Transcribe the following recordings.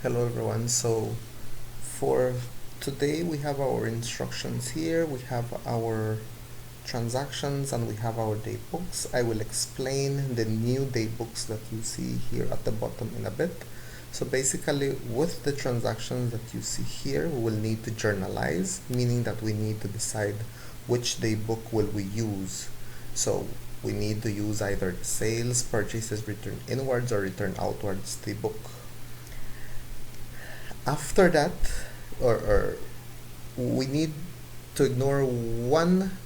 Hello everyone. So for today we have our instructions here, we have our transactions, and we have our daybooks. I will explain the new daybooks that you see here at the bottom in a bit. So basically with the transactions that you see here, we will need to journalize, meaning that we need to decide which daybook will we use. So we need to use either the sales, purchases, return inwards, or return outwards daybook. After that, or we need to ignore one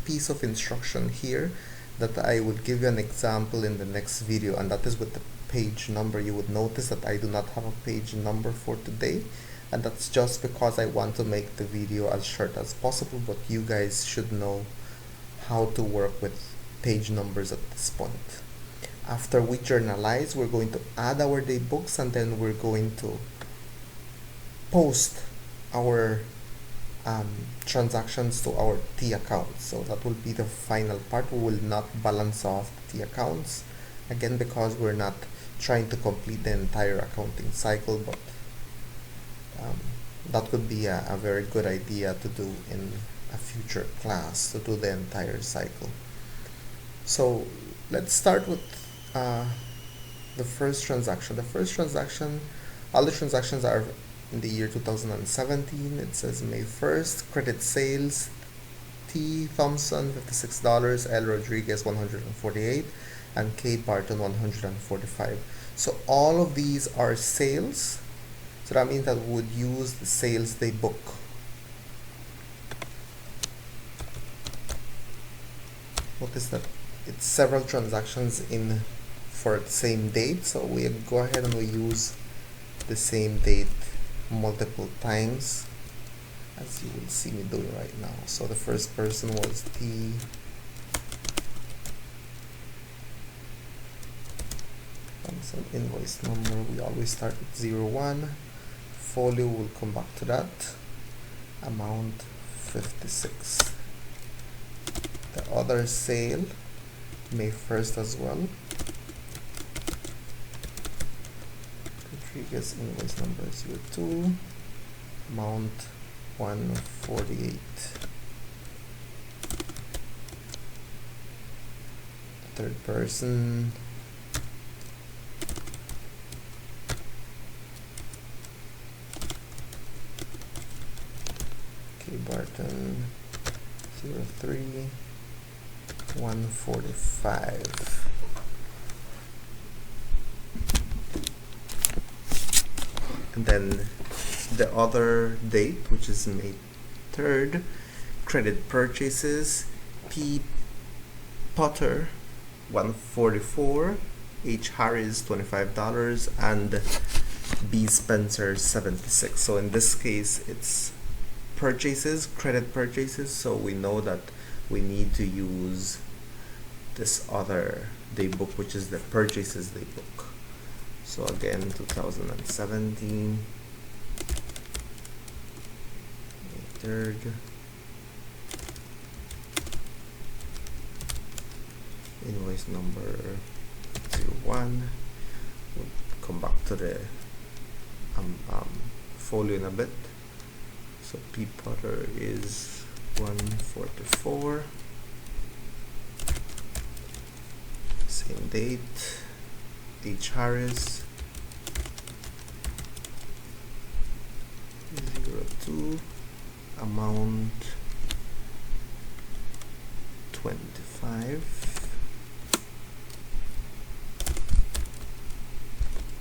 piece of instruction here that I would give you an example in the next video, and that is with the page number. You would notice that I do not have a page number for today, and that's just because I want to make the video as short as possible, but you guys should know how to work with page numbers at this point. After we journalize, we're going to add our daybooks, and then we're going to post our transactions to our T accounts. So that will be the final part. We will not balance off the T accounts, again because we're not trying to complete the entire accounting cycle, but that could be a very good idea to do in a future class, to do the entire cycle. So let's start with the first transaction. The first transaction, all the transactions are in the year 2017. It says May 1st, credit sales, T. Thompson $56, L. Rodriguez $148, and K. Barton $145. So all of these are sales. So that means that we would use the sales daybook. Notice that it's several transactions in for the same date, so we go ahead and we use the same date multiple times, as you will see me doing right now. So the first person was T. Thompson. Invoice number, we always start with 01. Folio, will come back to that. Amount 56. The other sale, May 1st as well. Rodriguez, invoice number 02. Amount 148. Third person, K. Barton 03. 145. And then the other date, which is May 3rd, credit purchases, P. Potter 144, H. Harris $25, and B. Spencer 76. So in this case it's purchases, credit purchases, so we know that we need to use this other daybook, which is the purchases daybook. So again, 2017, May 3rd, invoice number 01. We'll come back to the folio in a bit. So P. Potter is 144. Same date. H. Harris 02. Amount 25.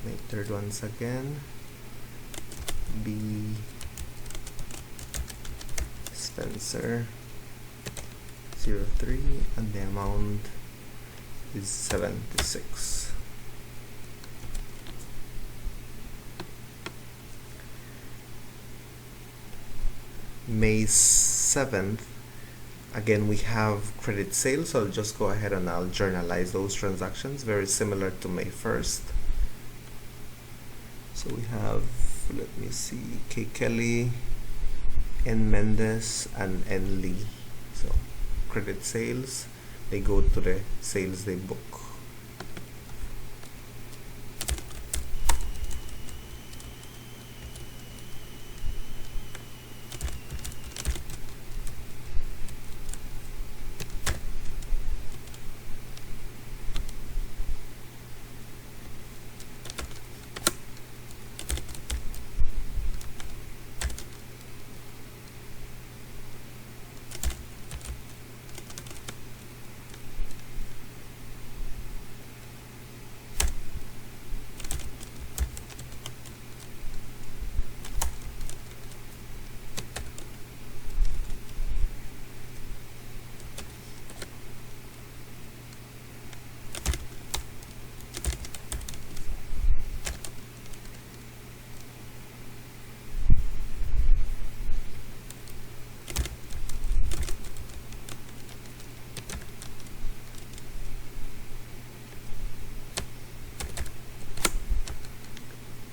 May 3rd once again. B. Spencer 03, and the amount is 76. May 7th, again we have credit sales, so I'll just go ahead and I'll journalize those transactions, very similar to May 1st. So we have, let me see, K. Kelly, N. Mendez, and N. Lee. So credit sales, they go to the sales daybook.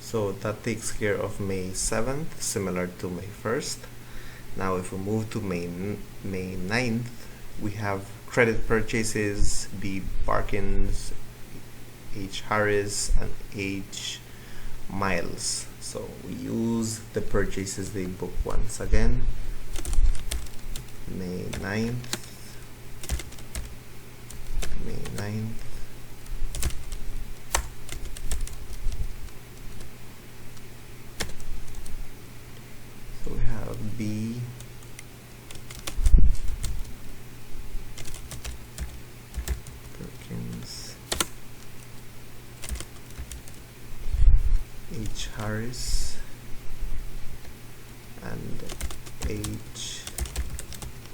So that takes care of May 7th, similar to May 1st. Now if we move to May 9th, we have credit purchases, B. Barkins, H. Harris, and H. Miles. So we use the purchases they book once again. May 9th. So we have B, Perkins, H. Harris, and H.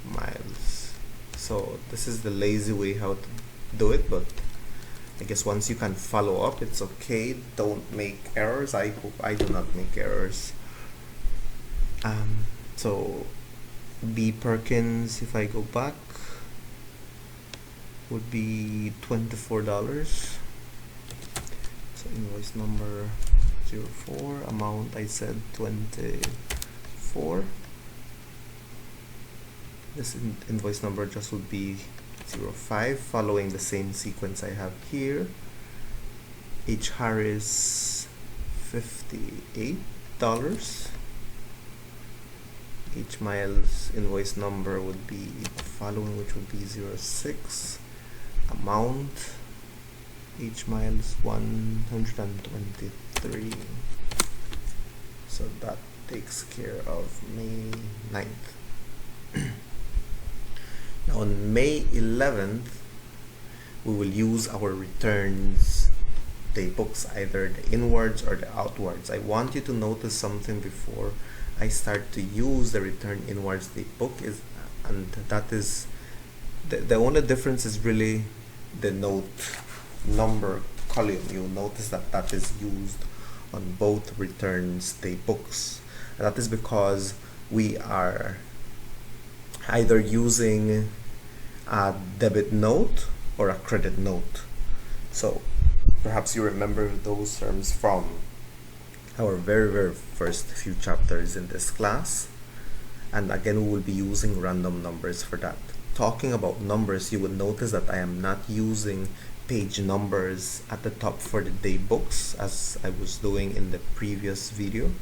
Miles. So this is the lazy way how to do it, but I guess once you can follow up, it's okay. Don't make errors. I hope I do not make errors. So B. Perkins, if I go back, would be $24. So invoice number 04, amount I said 24. This invoice number just would be 05, following the same sequence I have here. H. Harris, $58. H. Miles invoice number would be following, which would be 06. Amount H. Miles 123. So that takes care of May 9th. Now on May 11th, we will use our returns daybooks, either the inwards or the outwards. I want you to notice something before I start to use the return inwards daybook, and that is the only difference is really the note number column. You'll notice that that is used on both returns daybooks. That is because we are either using a debit note or a credit note. So perhaps you remember those terms from our very first few chapters in this class, and again we will be using random numbers for that. Talking about numbers, you will notice that I am not using page numbers at the top for the daybooks as I was doing in the previous video,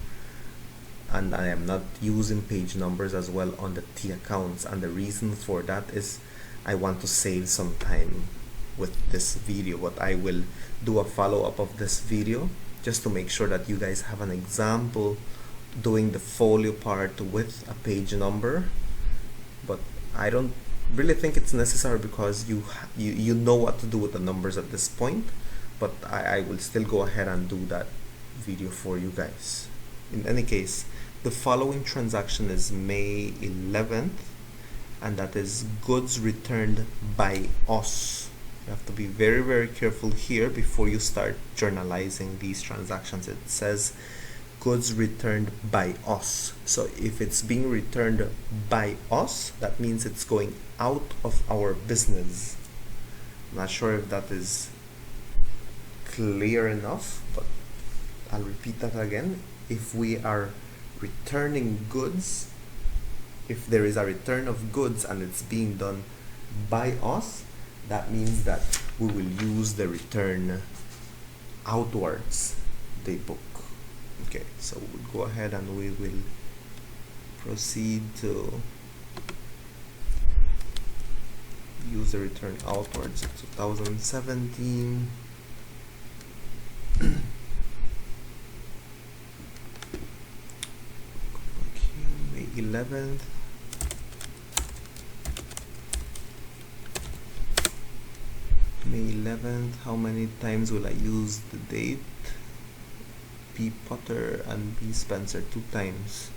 and I am not using page numbers as well on the T accounts, and the reason for that is I want to save some time with this video, but I will do a follow-up of this video just to make sure that you guys have an example doing the folio part with a page number. But I don't really think it's necessary because you know what to do with the numbers at this point, but I will still go ahead and do that video for you guys. In any case, the following transaction is May 11th, and that is goods returned by us. You have to be very careful here before you start journalizing these transactions. It says goods returned by us. So if it's being returned by us, that means it's going out of our business. I'm not sure if that is clear enough, but I'll repeat that again. If we are returning goods, if there is a return of goods and it's being done by us, that means that we will use the return outwards daybook. Okay, so we'll go ahead and we will proceed to use the return outwards. 2017 May 11th. May 11th, how many times will I use the date? P. Potter and B. Spencer 2 times.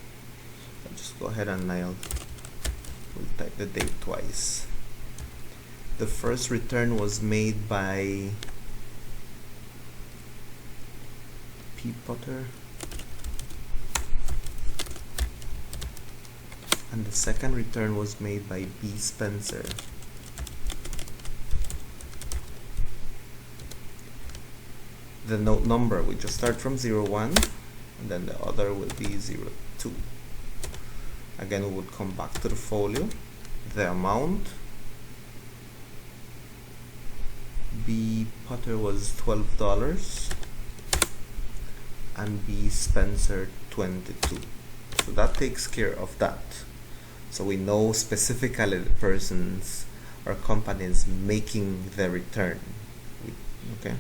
I'll just go ahead and we'll type the date twice. The first return was made by P. Potter, and the second return was made by B. Spencer. the note number, we just start from 01, and then the other will be 02. Again, we would come back to the folio, the amount. B Potter was $12 and B Spencer 22. So that takes care of that. So we know specifically the persons or companies making the return. Okay,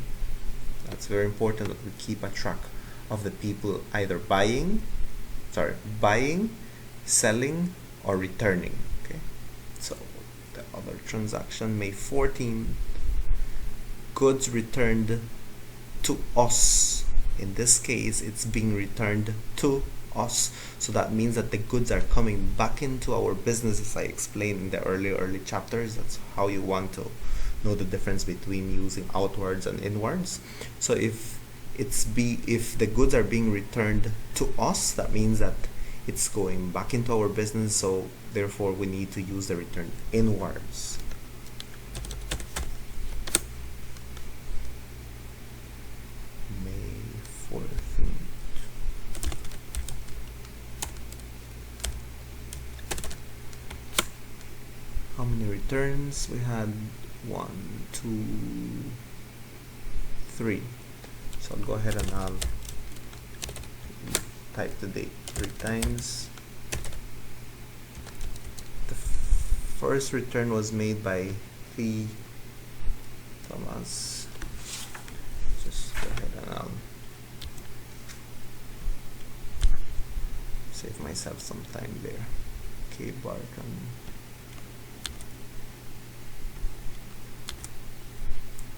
that's very important that we keep a track of the people either buying, selling, or returning. Okay, so the other transaction, May 14th, goods returned to us. In this case, it's being returned to us, so that means that the goods are coming back into our business, as I explained in the early chapters. That's how you want to know the difference between using outwards and inwards. So if the goods are being returned to us, that means that it's going back into our business, so therefore we need to use the return inwards. May 14th. How many returns? We had 1, 2, 3. So I'll go ahead and I'll type the date 3 times. The first return was made by P. Thomas. Just go ahead and I'll save myself some time there. K. Barton.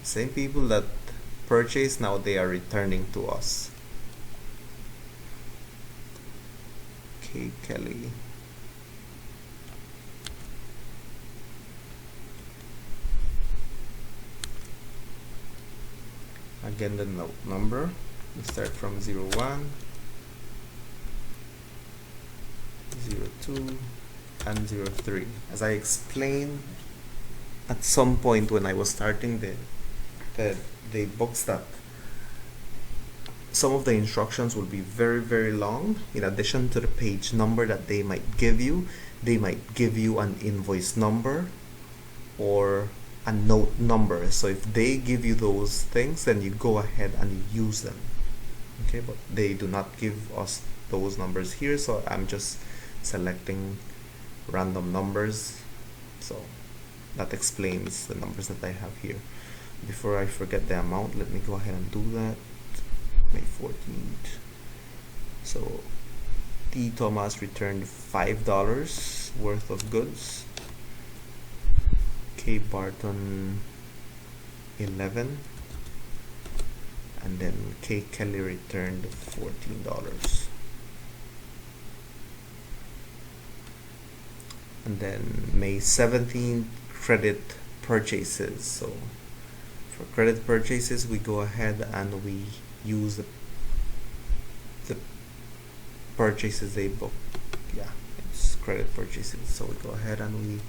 Same people that purchased, now they are returning to us. K. Kelly. Again, the note number, we start from 01, 02, and 03. As I explained at some point when I was starting the books, that some of the instructions will be very, very long. In addition to the page number that they might give you, they might give you an invoice number or a note number. So if they give you those things, then you go ahead and use them. Okay, but they do not give us those numbers here, so I'm just selecting random numbers. So that explains the numbers that I have here. Before I forget the amount, let me go ahead and do that. May 14th. So T. Thomas returned $5 worth of goods. K. Barton 11, and then K. Kelly returned $14. And then May 17th, credit purchases. So for credit purchases, we go ahead and we use the purchases daybook. Yeah, it's credit purchases. So we go ahead and we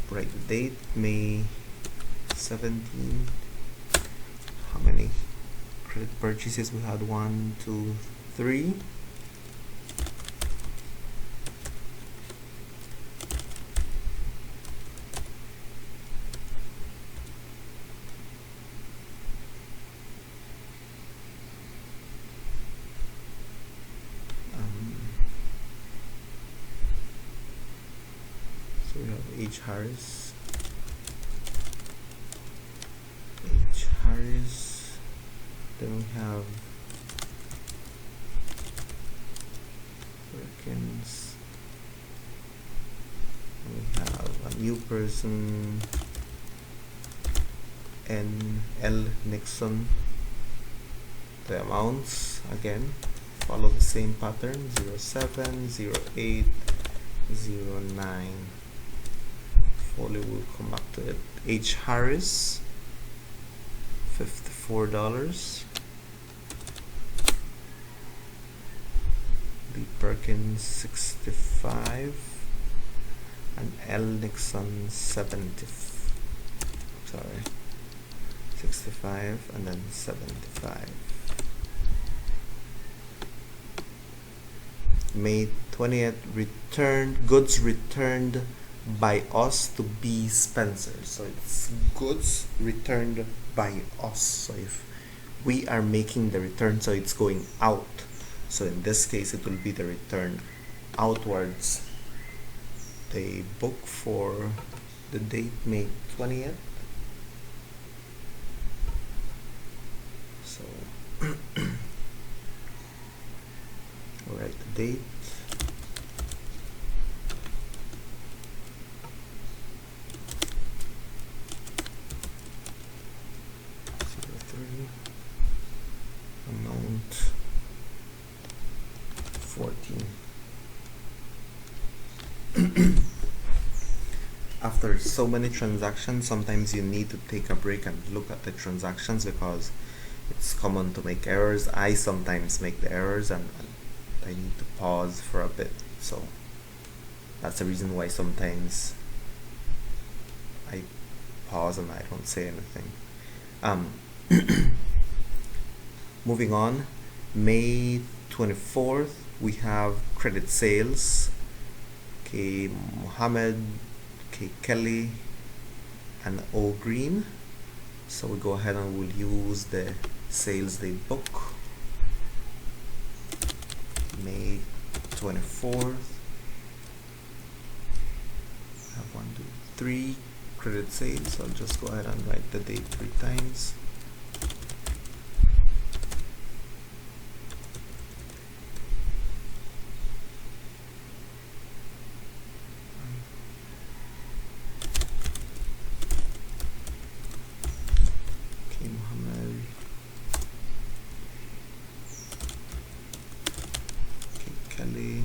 write the date, May 17. How many credit purchases we had? 1, 2, 3. So we have H. Harris, then we have Perkins, and we have a new person, L. Nixon. The amounts again follow the same pattern: 07, 08, 09. Folio will come back to it. H. Harris, $54. B. Perkins, 65, and L. Nixon, 70. Sorry, 65 and then 75. May 20th, goods returned by us to B. Spencer. So it's goods returned by us. So if we are making the return, so it's going out. So in this case, it will be the return outwards. The book for the date May 20th. So we'll write the date. Amount 14. After so many transactions, sometimes you need to take a break and look at the transactions because it's common to make errors. I sometimes make the errors and I need to pause for a bit. So that's the reason why sometimes I pause and I don't say anything. Moving on, May 24th, we have credit sales. K. Mohammed, K. Kelly, and O. Green. So we go ahead and we'll use the sales day book. May 24th. I have 1, 2, 3 credit sales. So I'll just go ahead and write the date 3 times. Kelly,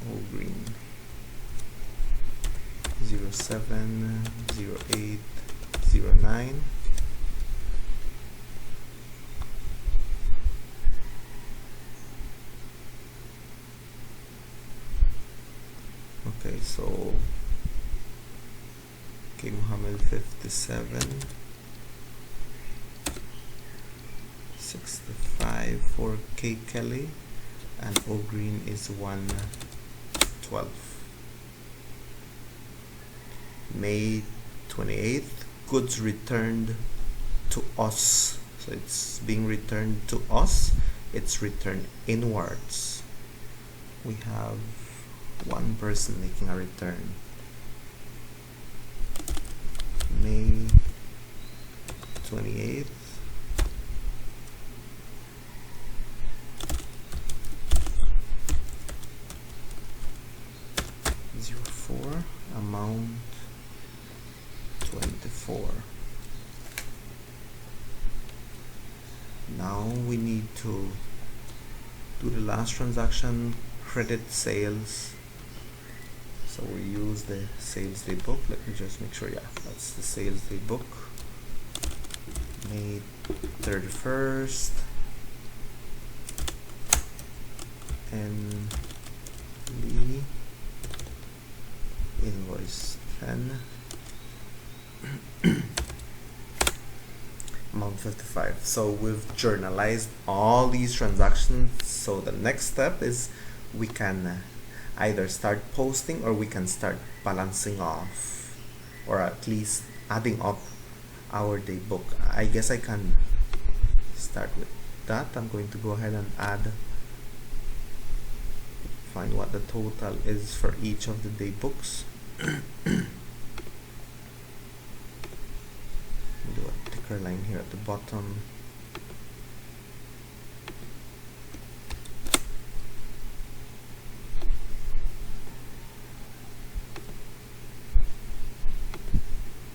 O. Green, 07 08 09. Okay, so K. Mohammed 57, 65 for K. Kelly, and O. Green is 112. May 28th, goods returned to us. So it's being returned to us. It's returned inwards. We have one person making a return. May 28th. Amount 24. Now we need to do the last transaction, credit sales. So we use the sales day book. Let me just make sure, yeah, that's the sales day book. May 31st. And Lee. Invoice 10. Amount 55. So we've journalized all these transactions. So the next step is we can either start posting or we can start balancing off, or at least adding up our day book. I guess I can start with that. I'm going to go ahead and find what the total is for each of the day books. Do a ticker line here at the bottom.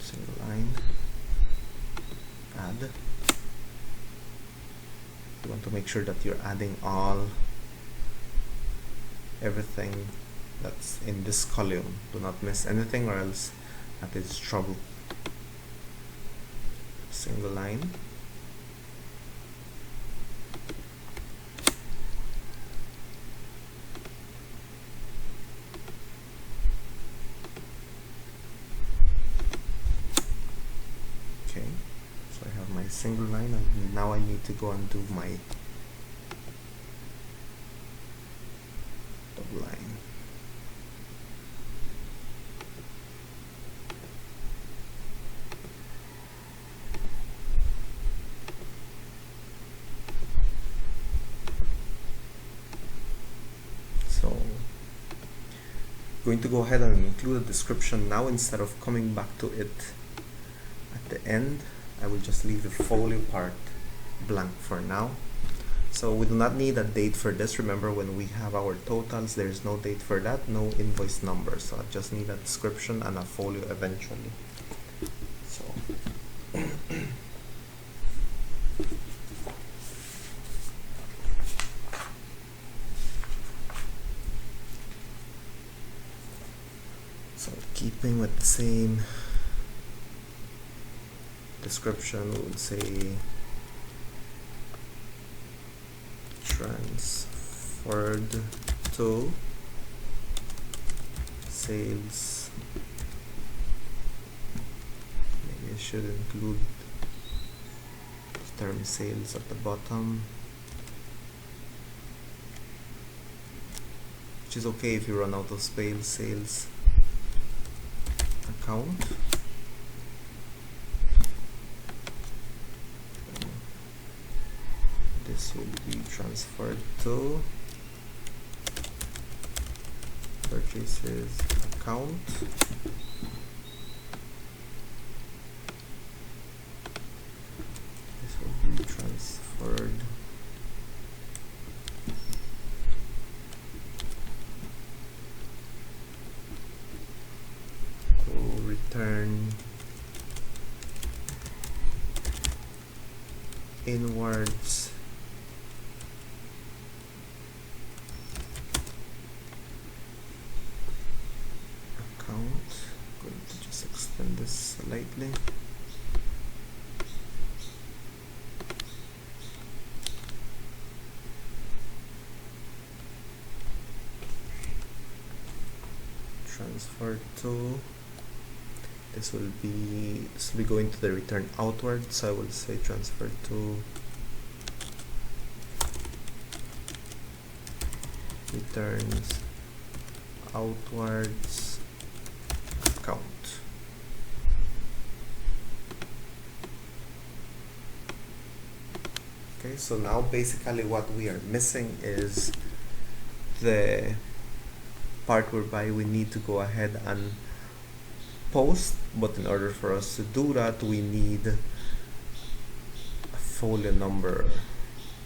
Single line. Add. You want to make sure that you're adding everything that's in this column. Do not miss anything or else that is trouble. Single line. my single line, and now I need to go and do my double line. So going to go ahead and include a description now instead of coming back to it at the end. I will just leave the folio part blank for now. So we do not need a date for this. Remember, when we have our totals, there is no date for that, no invoice number. So I just need a description and a folio eventually. So keeping with the same description, we would say transferred to sales. Maybe I should include the term sales at the bottom, which is okay if you run out of space. Sales account. This will be transferred to purchases account. This will be transferred to return inwards account. Going to just extend this slightly. Transfer to, this will be going to the return outward, so I will say transfer to returns outwards account. Okay, so now basically what we are missing is the part whereby we need to go ahead and post, but in order for us to do that, we need a folio number.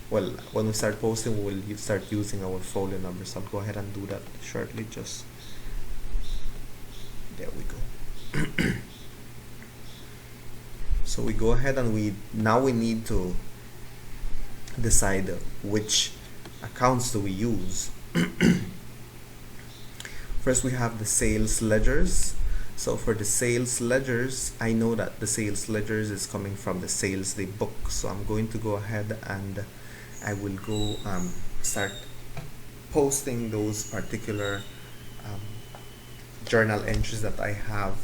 Well, when we start posting, we will start using our folio number, so I'll go ahead and do that shortly. Just there we go. So we go ahead and we need to decide which accounts do we use. First, we have the sales ledgers. So for the sales ledgers, I know that the sales ledgers is coming from the sales daybook. So I'm going to go ahead and I will go start posting those particular journal entries that I have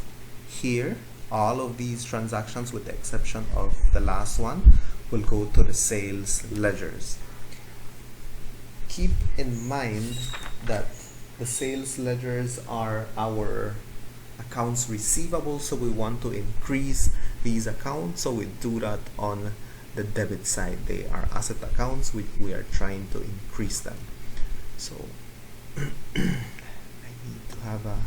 here. All of these transactions, with the exception of the last one, will go to the sales ledgers. Keep in mind that the sales ledgers are our accounts receivable, so we want to increase these accounts, so we do that on the debit side. They are asset accounts, we are trying to increase them. So I need to have a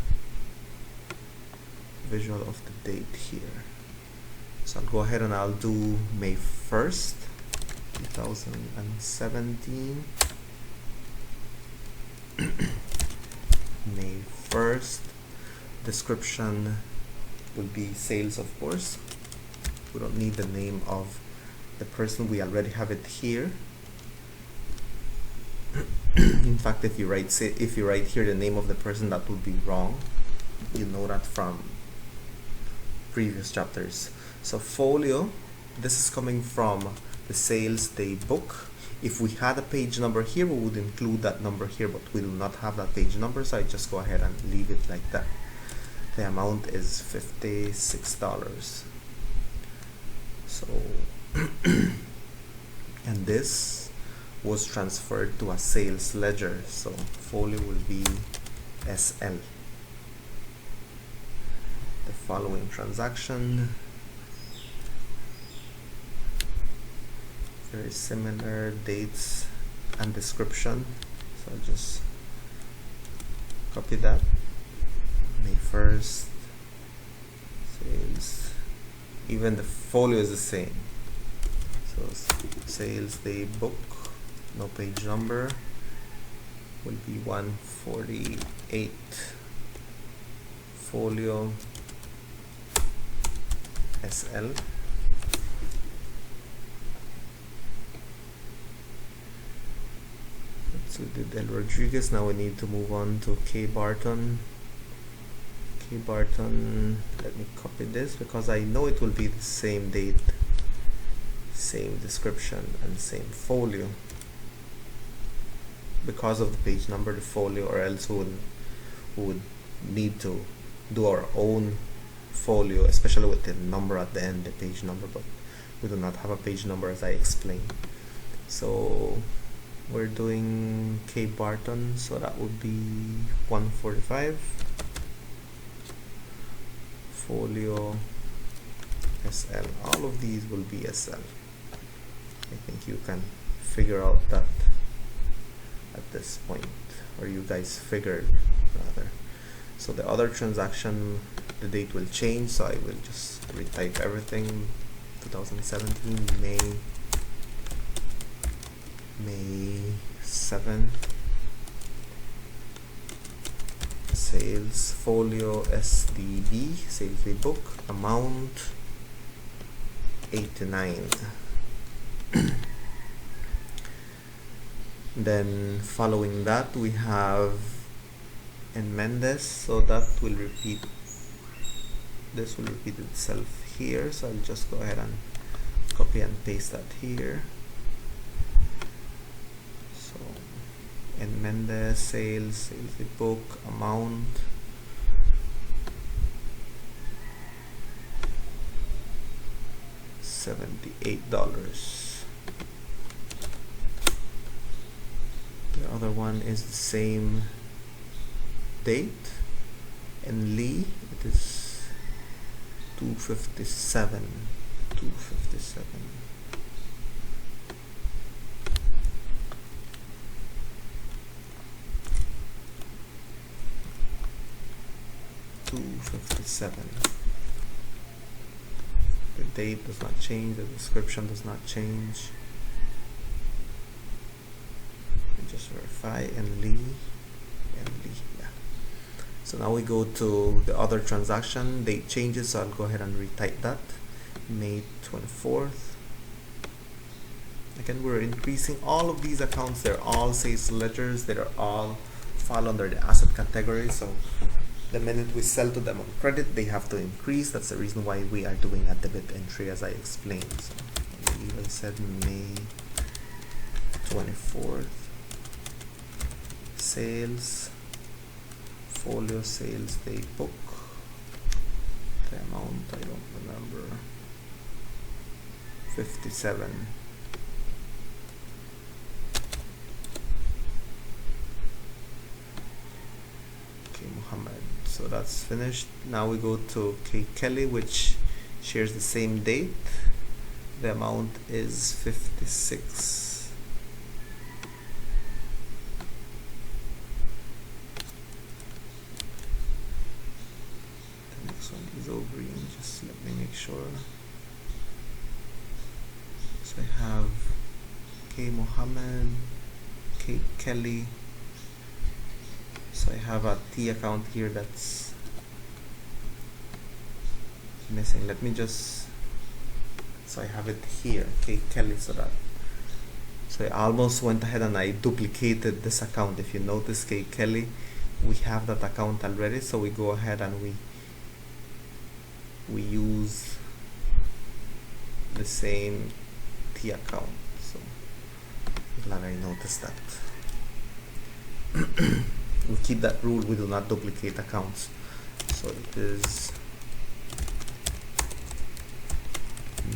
visual of the date here. So I'll go ahead and I'll do May 1st, 2017. May 1st. Description will be sales, of course. We don't need the name of the person, we already have it here. In fact, if you write here the name of the person, that would be wrong. You know that from previous chapters. So folio, this is coming from the sales daybook. If we had a page number here, we would include that number here, but we do not have that page number, so I just go ahead and leave it like that. The amount is $56. So and this was transferred to a sales ledger, so folio will be SL. The following transaction, very similar dates and description, so I'll just copy that. May 1st, sales, even the folio is the same, so sales day book, no page number, will be 148, folio SL. So we did L Rodriguez. Now we need to move on to K Barton. K Barton, let me copy this because I know it will be the same date, same description, and same folio because of the page number, the folio, or else we would need to do our own folio, especially with the number at the end, the page number, but we do not have a page number as I explained. So we're doing K Barton, so that would be 145, folio SL. All of these will be SL. I think you can figure out that at this point, or you guys figured rather. So the other transaction, the date will change, so I will just retype everything. 2017 May 7th, sales folio SDB, sales day book, amount 89. Then following that we have in Mendes, so that will repeat, this will repeat itself here, so I'll just go ahead and copy and paste that here. So in Mendes, sales day book, amount $78. The other one is the same date. In Lee it is 257. The date does not change, the description does not change. Just verify and Lee, yeah. So now we go to the other transaction, date changes, so I'll go ahead and retype that. May 24th. Again, we're increasing all of these accounts, they're all sales ledgers, they are all fall under the asset category, so the minute we sell to them on credit, they have to increase. That's the reason why we are doing a debit entry, as I explained. So I believe I said May 24th. Sales, folio sales day book, the amount I don't remember, 57. Okay, Muhammad, so that's finished. Now we go to K Kelly, which shares the same date. The amount is 56. Green, just let me make sure. So I have K Mohammed, K Kelly. So I have a T account here that's missing. Let me just, so I have it here, K Kelly, so I almost went ahead and I duplicated this account. If you notice, K Kelly, we have that account already, so we go ahead and we use the same T account. So glad I noticed that. We keep that rule, we do not duplicate accounts. So it is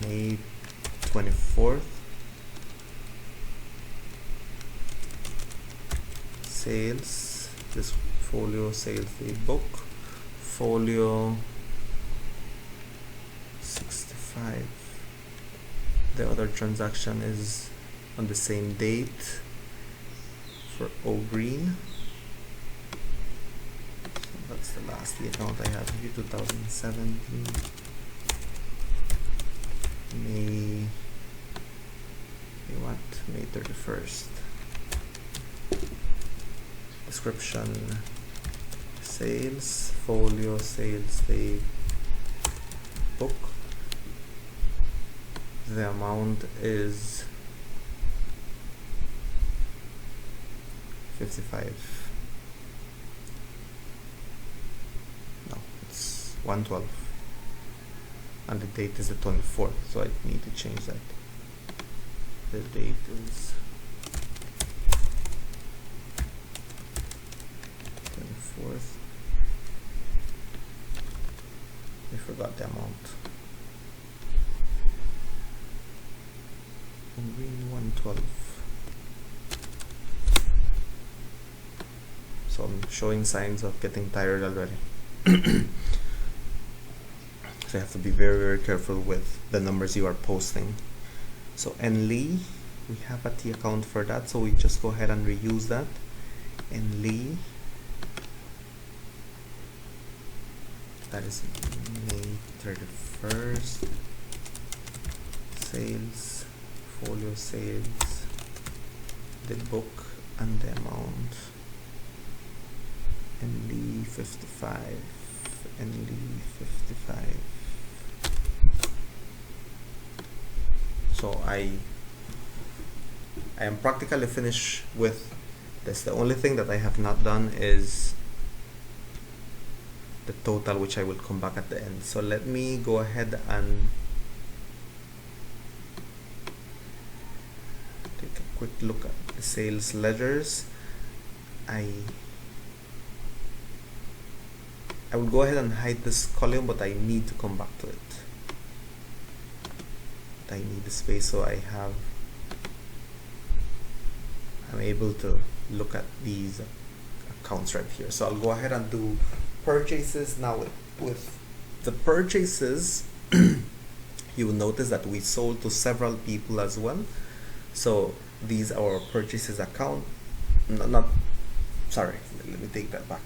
May 24th. Sales, this folio sales daybook, folio 65. The other transaction is on the same date for O Green. So that's the last account I have here, 2017. May 31st. Description, sales, folio sales day book. The amount is 55. No, it's 112. And the date is the 24th, so I need to change that. The date is 24th. I forgot the amount. And green 112. So I'm showing signs of getting tired already. So you have to be very, very careful with the numbers you are posting. So Enli, we have a T account for that, so we just go ahead and reuse that. Enli, that is May 31st. Sales, folio sales, the book and the amount. Enli 55. Enli 55. So I am practically finished with this. The only thing that I have not done is the total, which I will come back at the end. So let me go ahead and take a quick look at the sales ledgers. I will go ahead and hide this column, but I need to come back to it. I need the space so I'm able to look at these accounts right here. So I'll go ahead and do purchases now. With the purchases, you will notice that we sold to several people as well. So these are our purchases account. Sorry, let me take that back.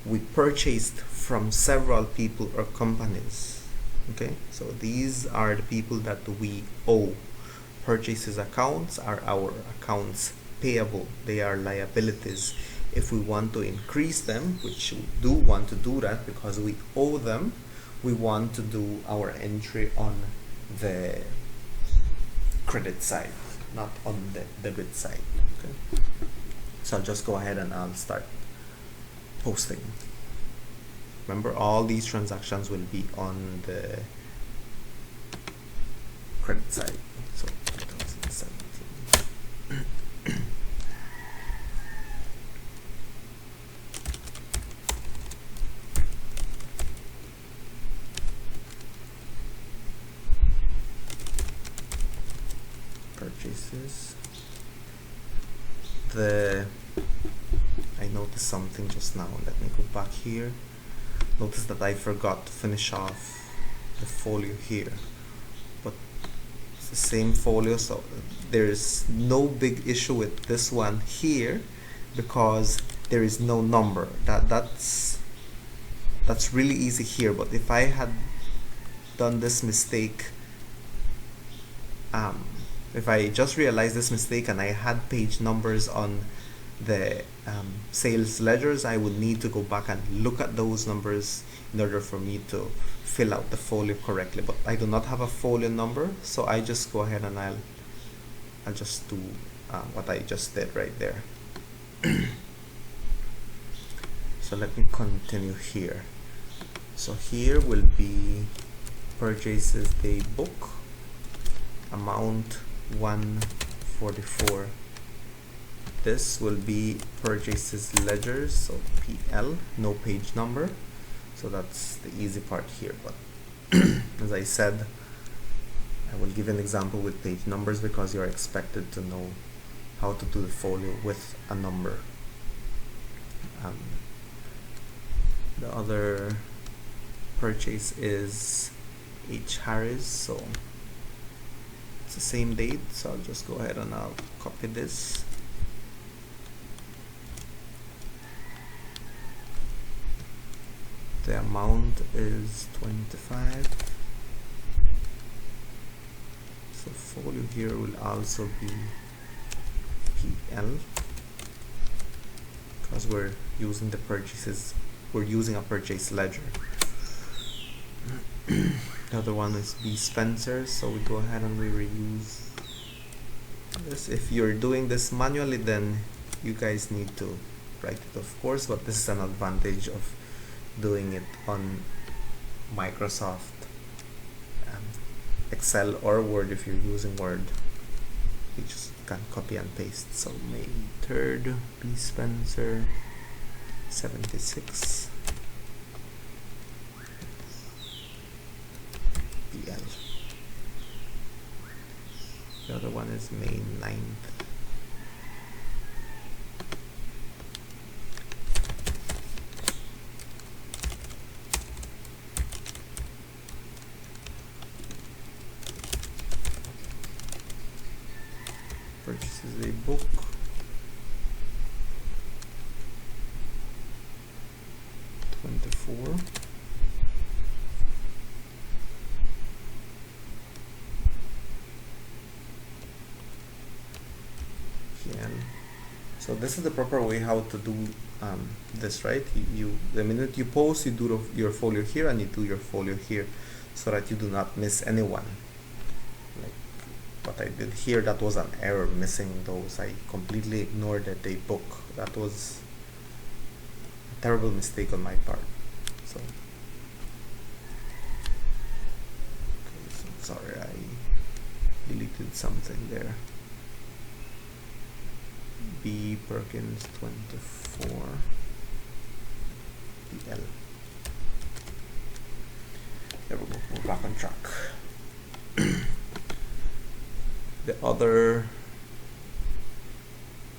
We purchased from several people or companies. Okay, so these are the people that we owe. Purchases accounts are our accounts payable. They are liabilities. If we want to increase them, which we do want to do that because we owe them, we want to do our entry on the credit side, not on the debit side. Okay, so I'll just go ahead and I'll start posting. Remember, all these transactions will be on the credit side. So 2017. Purchases. I noticed something just now. Let me go back here. Notice that I forgot to finish off the folio here, but it's the same folio, so there's no big issue with this one here because there is no number. That's really easy here. But if I had done this mistake, if I just realized this mistake and I had page numbers on the sales ledgers, I would need to go back and look at those numbers in order for me to fill out the folio correctly. But I do not have a folio number, so I just go ahead and I'll just do what I just did right there. So let me continue here. So here will be purchases day book, amount 144. This will be purchases ledgers, so PL, no page number. So that's the easy part here. But as I said, I will give an example with page numbers because you're expected to know how to do the folio with a number. The other purchase is H. Harris, so it's the same date, so I'll just go ahead and I'll copy this. The amount is 25. So folio here will also be PL because we're using the purchases, we're using a purchase ledger. The other one is B Spencer, so we go ahead and we reuse this. If you're doing this manually, then you guys need to write it, of course, but this is an advantage of doing it on Microsoft Excel or Word. If you're using Word, you just can copy and paste. So May 3rd, B Spencer, 76 PL. The other one is May 9th. Purchases a book. $24. So this is the proper way how to do this, right? The minute you post, you do your folio here and you do your folio here, so that you do not miss anyone. Like what I did here, that was an error, missing those. I completely ignored the daybook. That was a terrible mistake on my part. So, okay, so sorry, I deleted something there. B Perkins 24 PL. There we go, we're back on track. The other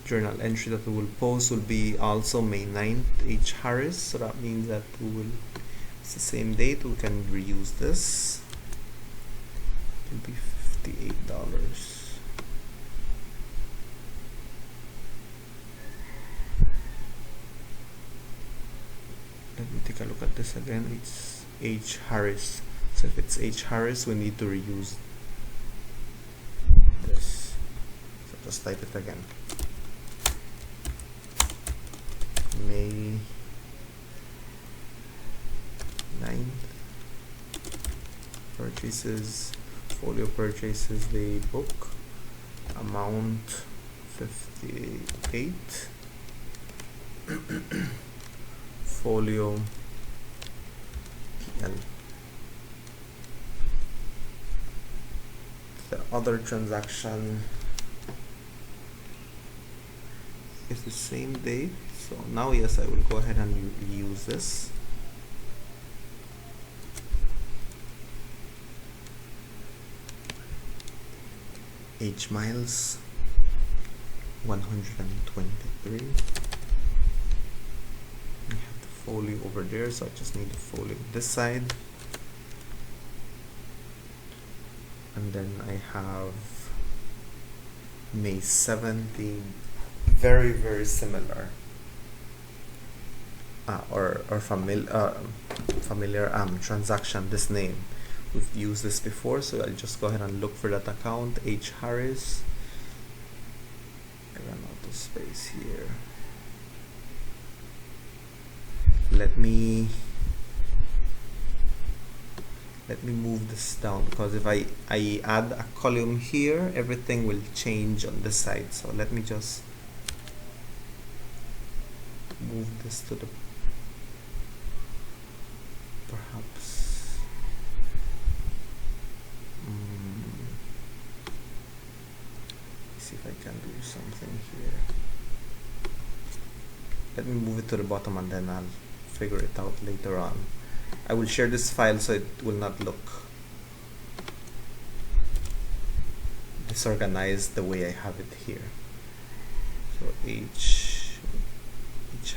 journal entry that we will post will be also May 9th, H. Harris. So that means that it's the same date, we can reuse this. It will be $58. Let me take a look at this again. It's H. Harris. So if it's H. Harris, we need to reuse this. So just type it again. May 9th. Purchases, folio purchases, the book. Amount 58. Folio PL. The other transaction is the same date, so now yes, I will go ahead and use this. H miles 123. Folio over there, so I just need the folio this side, and then I have May 17, very similar or familiar transaction. This name, we've used this before, so I'll just go ahead and look for that account. H. Harris. I ran out of space here. Let me move this down, because if I add a column here, everything will change on this side. So let me just move this to the perhaps see if I can do something here. Let me move it to the bottom and then I'll figure it out later on. I will share this file so it will not look it's organized the way I have it here. So H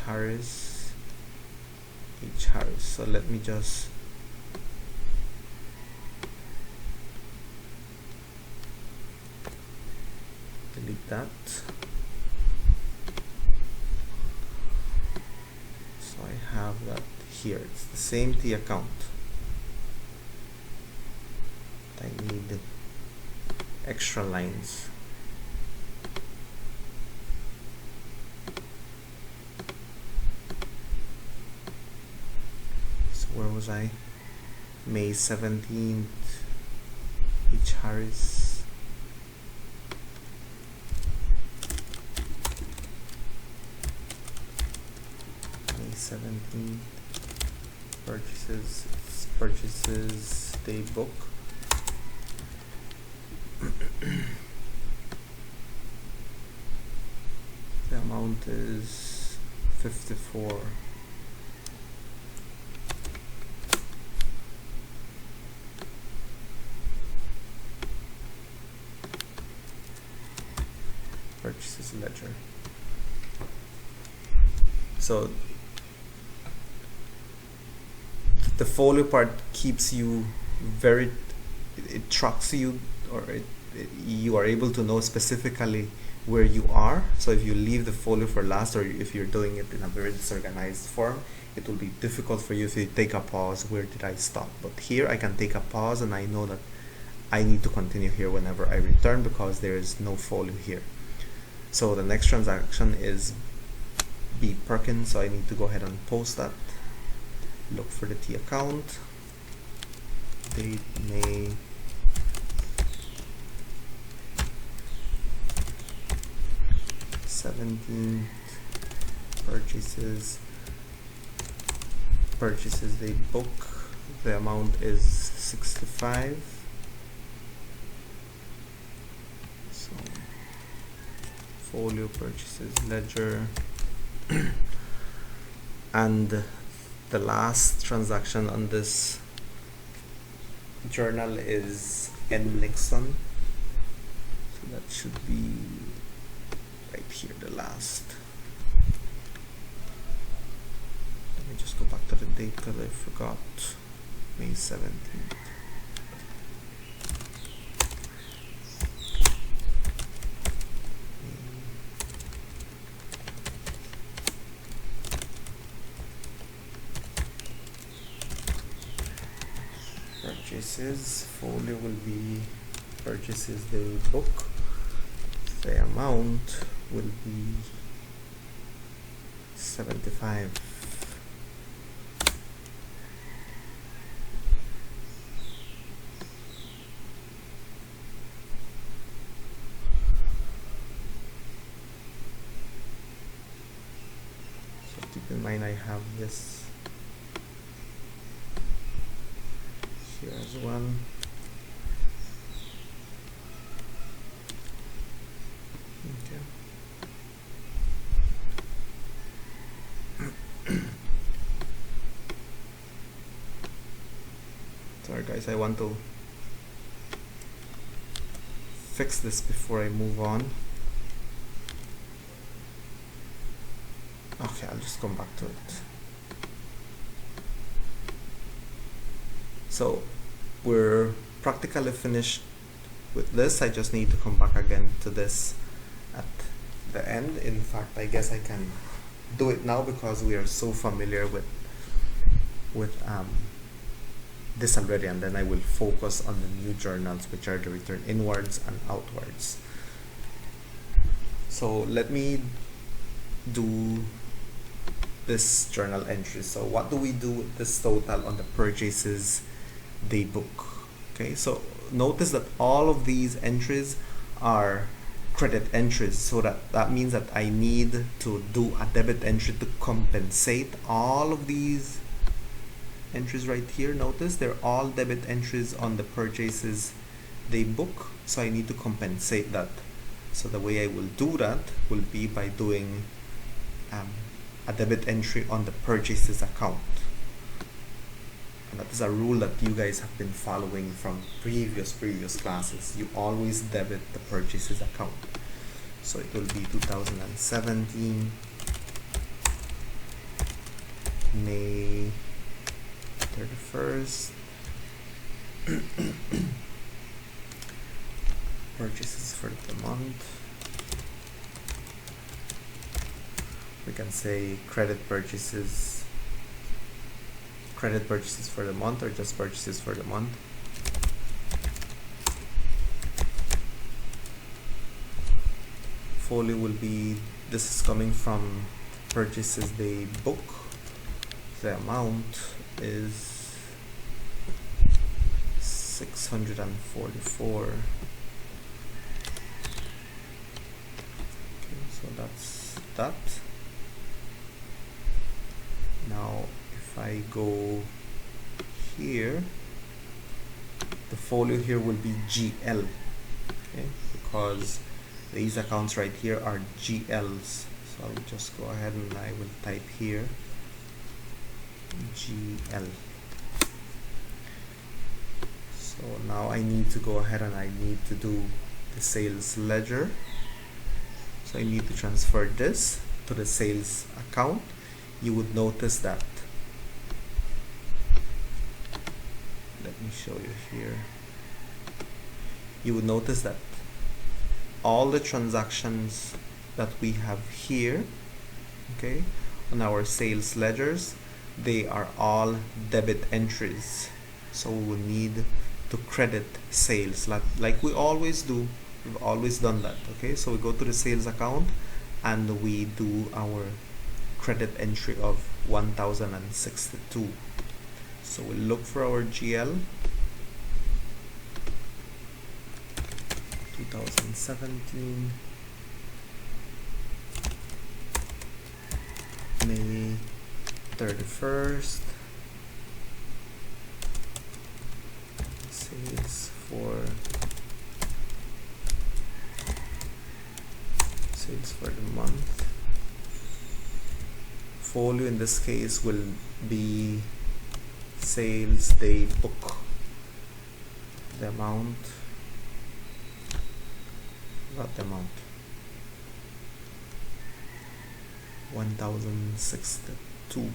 Harris. So let me just delete that. So I have that here. It's the same T account. I need extra lines. So where was I? May 17th, H Harris. May 17th, purchases daybook. The amount is 54. Purchases ledger. So the folio part keeps you it tracks you, or you are able to know specifically where you are. So if you leave the folio for last, or if you're doing it in a very disorganized form, it will be difficult for you if you take a pause. Where did I stop? But here I can take a pause and I know that I need to continue here whenever I return, because there is no folio here. So the next transaction is B Perkins, so I need to go ahead and post that. Look for the T account. Date May 17th. Purchases they book. The amount is 65. So folio purchases ledger. And the last transaction on this journal is N Nixon. So that should be right here, the last. Let me just go back to the date because I forgot. May 17th. Purchases, folio will be purchases the book. The amount will be 75. So keep in mind I have this here as well. Okay. Sorry guys, I want to fix this before I move on. Okay, I'll just come back to it. So we're practically finished with this. I just need to come back again to this at the end. In fact, I guess I can do it now because we are so familiar with this already, and then I will focus on the new journals, which are the return inwards and outwards. So let me do this journal entry. So what do we do with this total on the purchases daybook? Okay, so notice that all of these entries are credit entries, so that means that I need to do a debit entry to compensate all of these entries right here. Notice they're all debit entries on the purchases daybook, so I need to compensate that. So the way I will do that will be by doing a debit entry on the purchases account. And that is a rule that you guys have been following from previous classes. You always debit the purchases account. So it will be 2017 May 31st. Purchases for the month. We can say credit purchases for the month, or just purchases for the month. Folio will be, this is coming from purchases day book. The amount is 644. Okay, so that's that. Now if I go here, the folio here will be GL, okay, because these accounts right here are GLs. So I'll just go ahead and I will type here GL. So now I need to go ahead and I need to do the sales ledger. So I need to transfer this to the sales account. You would notice that, let me show you here, you would notice that all the transactions that we have here, okay, on our sales ledgers, they are all debit entries. So we will need to credit sales like we always do. We've always done that. Okay, so we go to the sales account and we do our credit entry of 1062. So we'll look for our GL 2017 May 31st. Sales for the month. Folio in this case will be sales day book. The amount, what amount? 1062.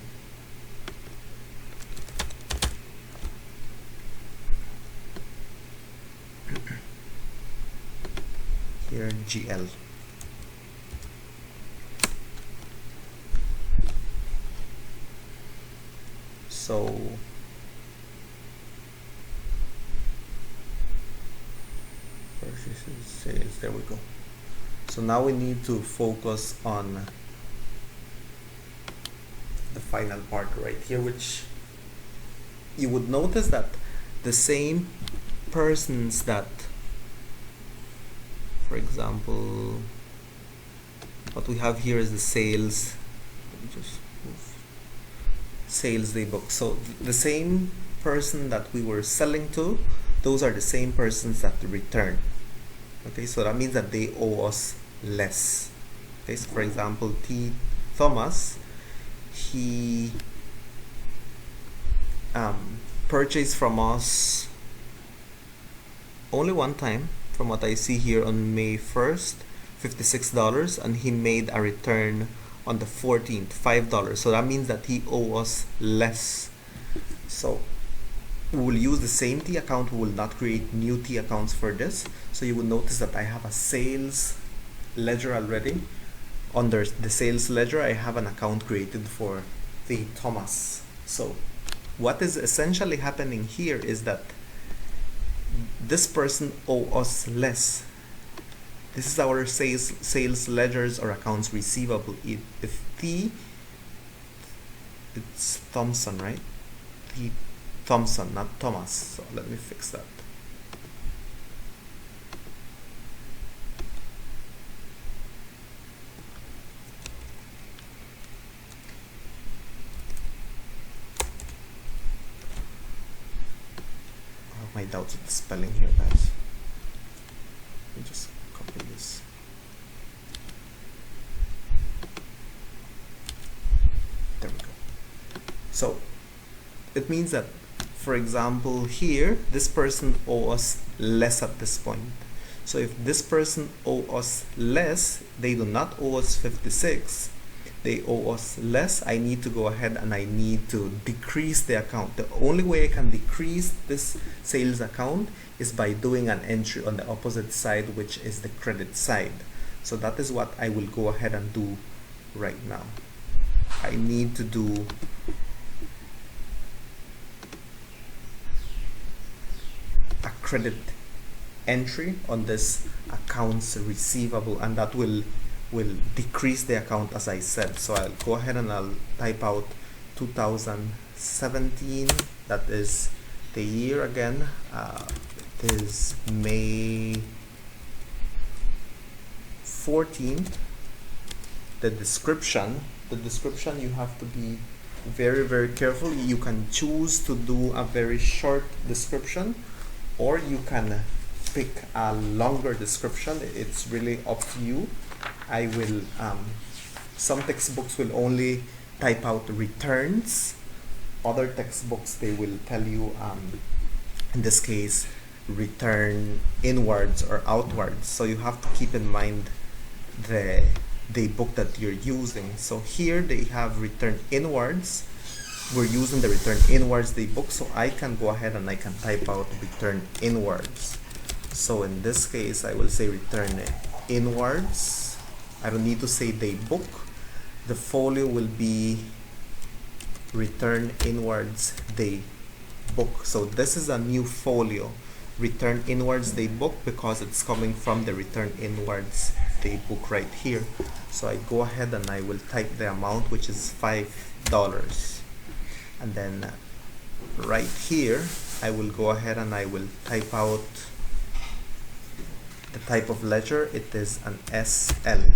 Here GL. So purchases, sales, there we go. So now we need to focus on the final part right here, which you would notice that the same persons that, for example, what we have here is the sales. Let me just move. Sales day book. So the same person that we were selling to, those are the same persons that return. Okay, so that means that they owe us less. Okay, so for example, T. Thomas, he purchased from us only one time, from what I see here, on May 1st, $56, and he made a return on the 14th, $5. So that means that he owes us less. So we will use the same T account. We will not create new T accounts for this. So you will notice that I have a sales ledger already. Under the sales ledger, I have an account created for the Thomas. So what is essentially happening here is that this person owes us less. This is our sales ledgers or accounts receivable. If T, it's Thompson, right? T. Thompson, not Thomas. So let me fix that. I have my doubts with the spelling here, guys. Let me just copy this. There we go. So it means that for example, here, this person owes us less at this point. So if this person owes us less, they do not owe us 56, they owe us less, I need to go ahead and I need to decrease the account. The only way I can decrease this sales account is by doing an entry on the opposite side, which is the credit side. So that is what I will go ahead and do right now. I need to do a credit entry on this accounts receivable, and that will decrease the account, as I said. So I'll go ahead and I'll type out 2017. That is the year again. It is May 14th. The description you have to be very careful. You can choose to do a very short description, or you can pick a longer description. It's really up to you. I will some textbooks will only type out returns. Other textbooks, they will tell you in this case, return inwards or outwards. So you have to keep in mind the book that you're using. So here they have return inwards. We're using the return inwards daybook, so I can go ahead and I can type out return inwards. So in this case, I will say return inwards. I don't need to say daybook. The folio will be return inwards daybook. So this is a new folio, return inwards daybook, because it's coming from the return inwards daybook right here. So I go ahead and I will type the amount, which is $5. And then right here, I will go ahead and I will type out the type of ledger. It is an SL.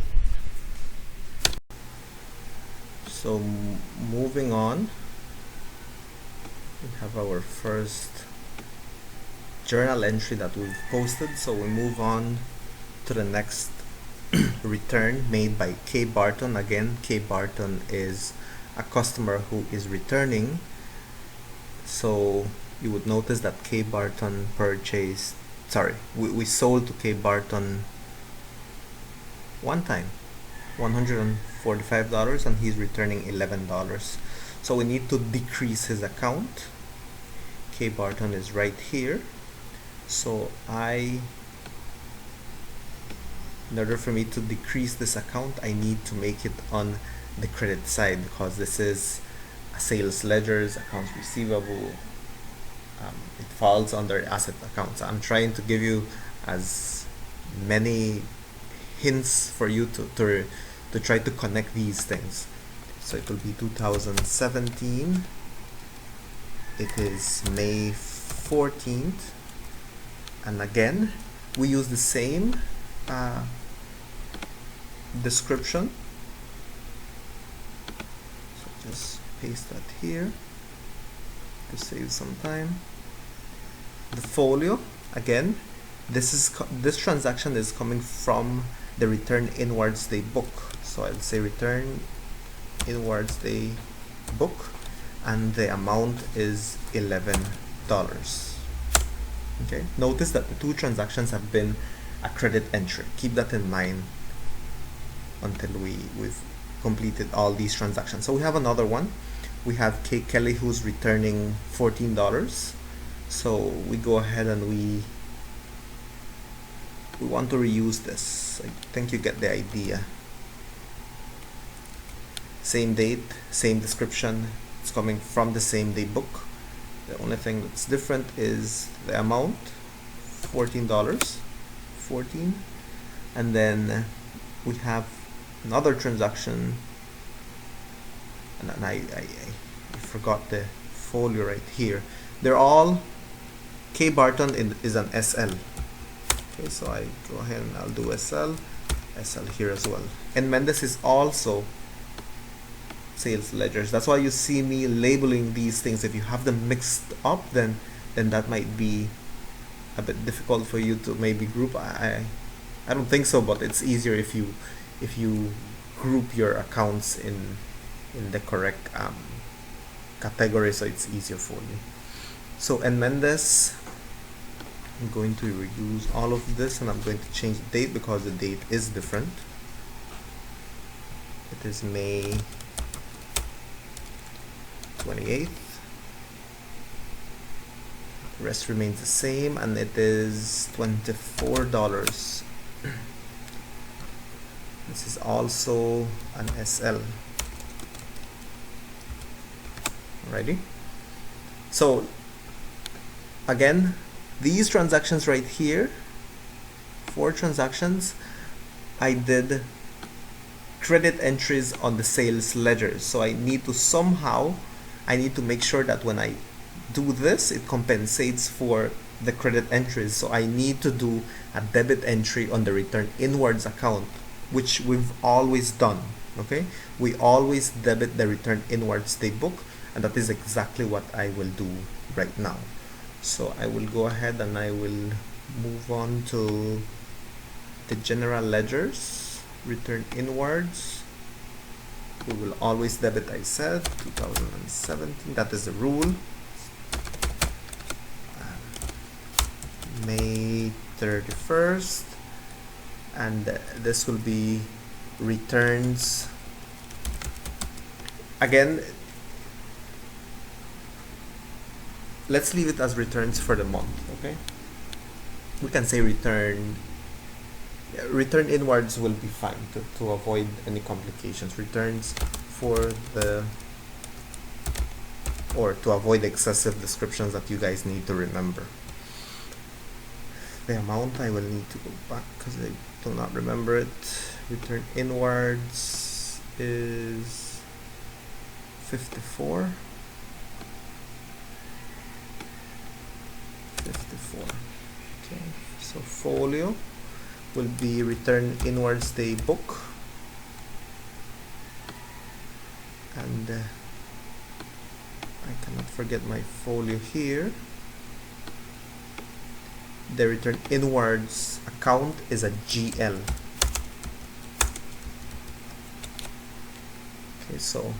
So moving on, we have our first journal entry that we've posted. So we move on to the next return made by K. Barton. Again, K. Barton is a customer who is returning. So you would notice that K. Barton purchased, we sold to K. Barton one time, $145, and he's returning $11. So we need to decrease his account. K. Barton is right here. So in order for me to decrease this account, I need to make it on the credit side, because this is a sales ledgers, accounts receivable. It falls under asset accounts. I'm trying to give you as many hints for you to try to connect these things. So it will be 2017. It is May 14th, and again we use the same description. So just paste that here to save some time. The folio, again, this transaction is coming from the return inwards daybook. So I'll say return inwards daybook, and the amount is $11. Okay, notice that the two transactions have been a credit entry. Keep that in mind until we've completed all these transactions. So we have another one. We have K. Kelly, who's returning $14. So we go ahead and we want to reuse this. I think you get the idea. Same date, same description. It's coming from the same daybook. The only thing that's different is the amount, $14, 14, and then we have another transaction, and I forgot the folio right here. They're all K. Barton is an SL. Okay, so I go ahead and I'll do SL here as well. And Mendes is also sales ledgers. That's why you see me labeling these things. If you have them mixed up, then that might be a bit difficult for you to maybe group. I don't think so, but it's easier if you group your accounts in the correct category, so it's easier for you. So in Mendes, I'm going to reuse all of this, and I'm going to change the date because the date is different. It is May 28th. The rest remains the same, and it is $24. This is also an SL. Alrighty. So again, these transactions right here, 4 transactions, I did credit entries on the sales ledger. So I need to make sure that when I do this, it compensates for the credit entries. So I need to do a debit entry on the return inwards account, which we've always done. Okay, we always debit the return inwards daybook, and that is exactly what I will do right now. So I will go ahead and I will move on to the general ledgers, return inwards. We will always debit, I said, 2017, that is the rule. May 31st, and this will be returns. Again, let's leave it as returns for the month, okay? We can say return inwards will be fine to avoid any complications. Returns for the, or to avoid excessive descriptions that you guys need to remember. The amount I will need to go back because I do not remember it. Return inwards is 54. 54. Okay, so folio will be return inwards daybook, and I cannot forget my folio here. The return inwards account is a GL. Okay, so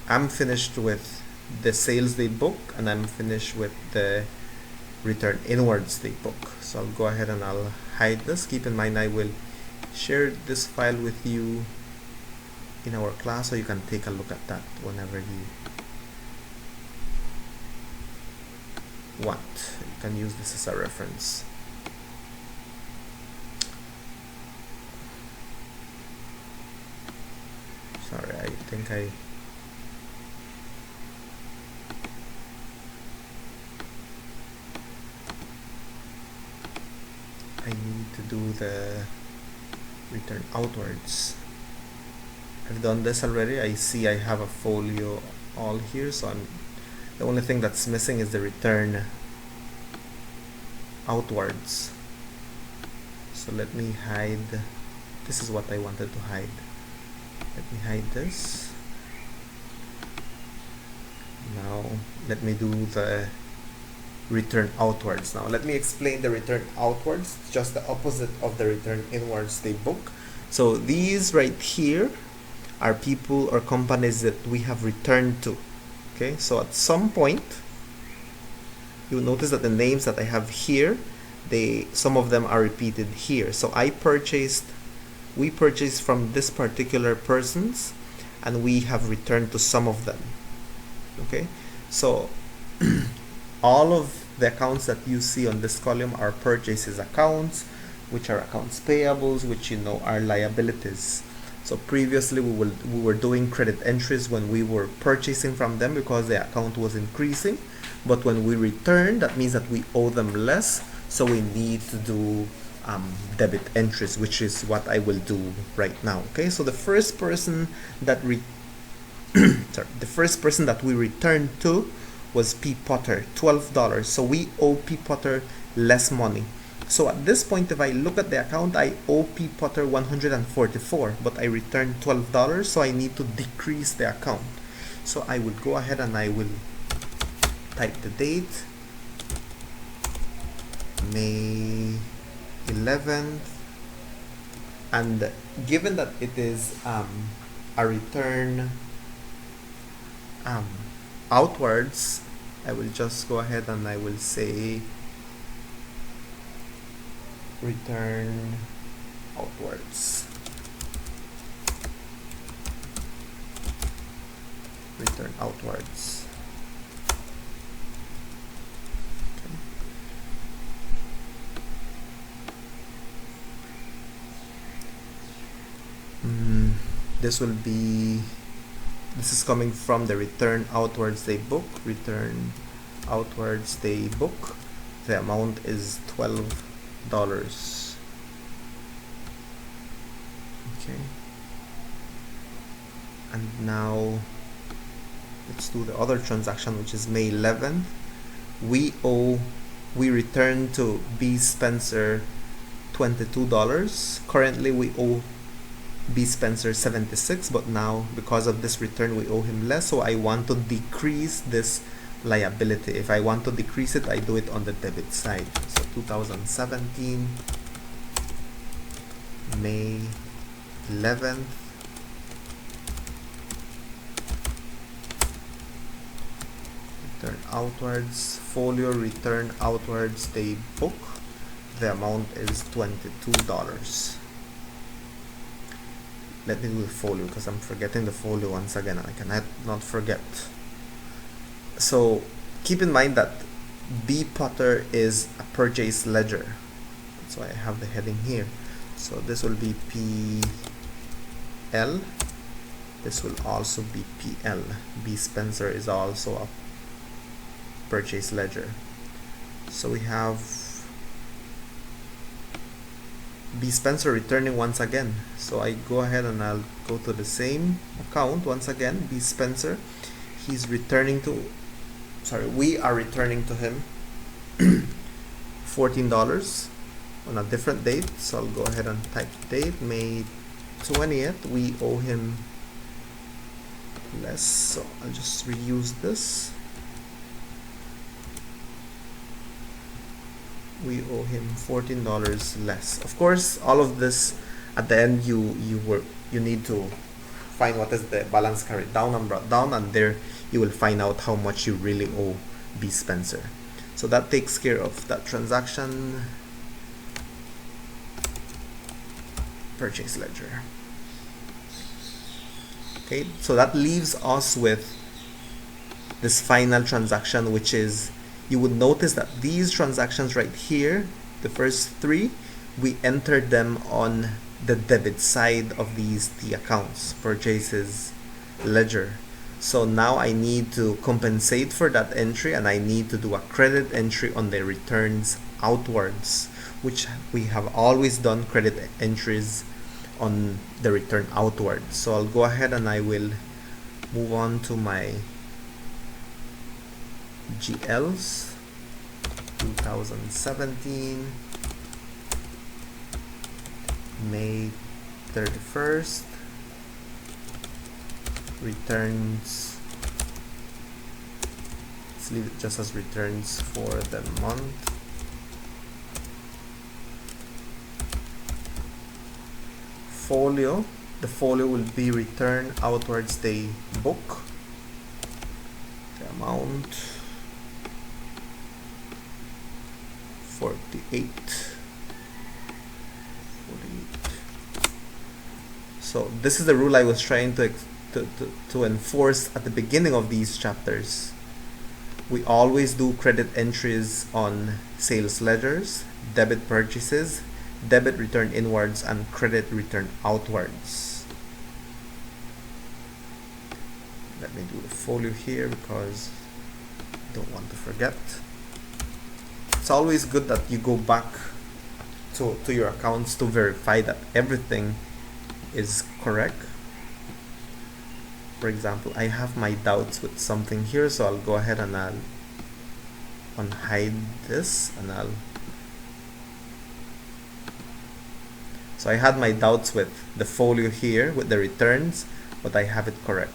I'm finished with the sales daybook, and I'm finished with the return inwards daybook. So I'll go ahead and I'll hide this. Keep in mind I will share this file with you in our class, so you can take a look at that whenever you want. You can use this as a reference. Sorry, I think I need to do the return outwards. I've done this already. I see I have a folio all here, so the only thing that's missing is the return outwards. So let me hide. This is what I wanted to hide. Let me hide this. Now let me do the return outwards. Now let me explain the return outwards, just the opposite of the return inwards daybook. So these right here are people or companies that we have returned to. Okay, so at some point you'll notice that the names that I have here, some of them are repeated here. So we purchased from this particular persons, and we have returned to some of them. Okay, so all of the accounts that you see on this column are purchases accounts, which are accounts payables, which you know are liabilities. So previously we were doing credit entries when we were purchasing from them because the account was increasing, but when we return, that means that we owe them less, so we need to do debit entries, which is what I will do right now. Okay, so the first person that we returned to was P. Potter, $12. So we owe P. Potter less money. So at this point, if I look at the account, I owe P. Potter $144, but I returned $12, so I need to decrease the account. So I will go ahead and I will type the date, May 11th, and given that it is a return outwards, I will just go ahead and I will say return outwards. Return outwards. Okay. This will be, this is coming from the return outwards daybook. Return outwards daybook. The amount is $12. Okay. And now let's do the other transaction, which is May 11th. We return to B Spencer $22. Currently we owe B Spencer 76, but now because of this return we owe him less, so I want to decrease this liability. If I want to decrease it, I do it on the debit side. So 2017 May 11th, return outwards, folio return outwards daybook. The amount is $22. Let me do the folio because I'm forgetting the folio once again. I cannot not forget. So keep in mind that B Potter is a purchase ledger. That's why I have the heading here. So this will be PL. This will also be PL. B Spencer is also a purchase ledger. So we have B Spencer returning once again. So I go ahead and I'll go to the same account once again. B Spencer, he's returning to, sorry, we are returning to him $14 on a different date. So I'll go ahead and type the date, May 20th. We owe him less, so I'll just reuse this. We owe him $14 less. Of course, all of this at the end you need to find what is the balance carried down and brought down, and there you will find out how much you really owe B Spencer. So that takes care of that transaction. Purchase ledger. Okay, so that leaves us with this final transaction, which is, you would notice that these transactions right here, the first three, we entered them on the debit side of these T accounts, purchases ledger. So now I need to compensate for that entry, and I need to do a credit entry on the returns outwards, which we have always done credit entries on the return outwards. So I'll go ahead and I will move on to my GLs. 2017 May 31st, returns, let's leave it just as returns for the month. Folio, the folio will be return outwards daybook. The amount 48. So this is the rule I was trying to enforce at the beginning of these chapters. We always do credit entries on sales ledgers, debit purchases, debit return inwards, and credit return outwards. Let me do the folio here because I don't want to forget. It's always good that you go back to your accounts to verify that everything is correct. For example, I have my doubts with something here, so I'll go ahead and I'll unhide this, and so I had my doubts with the folio here with the returns, but I have it correct.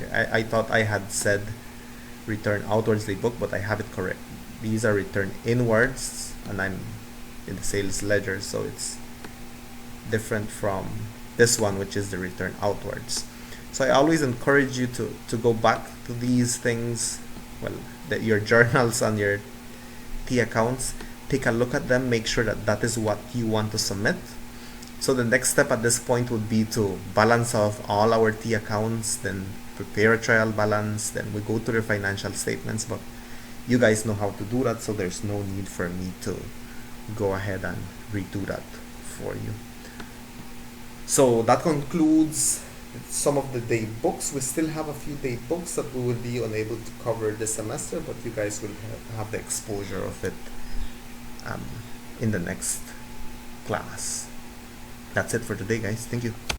Okay, I thought I had said return outwards daybook, but I have it correct. These are return inwards, and I'm in the sales ledger, so it's different from this one, which is the return outwards. So I always encourage you to go back to these things, well, your journals and your T accounts, take a look at them, make sure that that is what you want to submit. So the next step at this point would be to balance off all our T accounts, then prepare a trial balance, then we go to the financial statements, but you guys know how to do that, so there's no need for me to go ahead and redo that for you. So that concludes some of the day books. We still have a few day books that we will be unable to cover this semester, but you guys will have the exposure of it in the next class. That's it for today, guys. Thank you.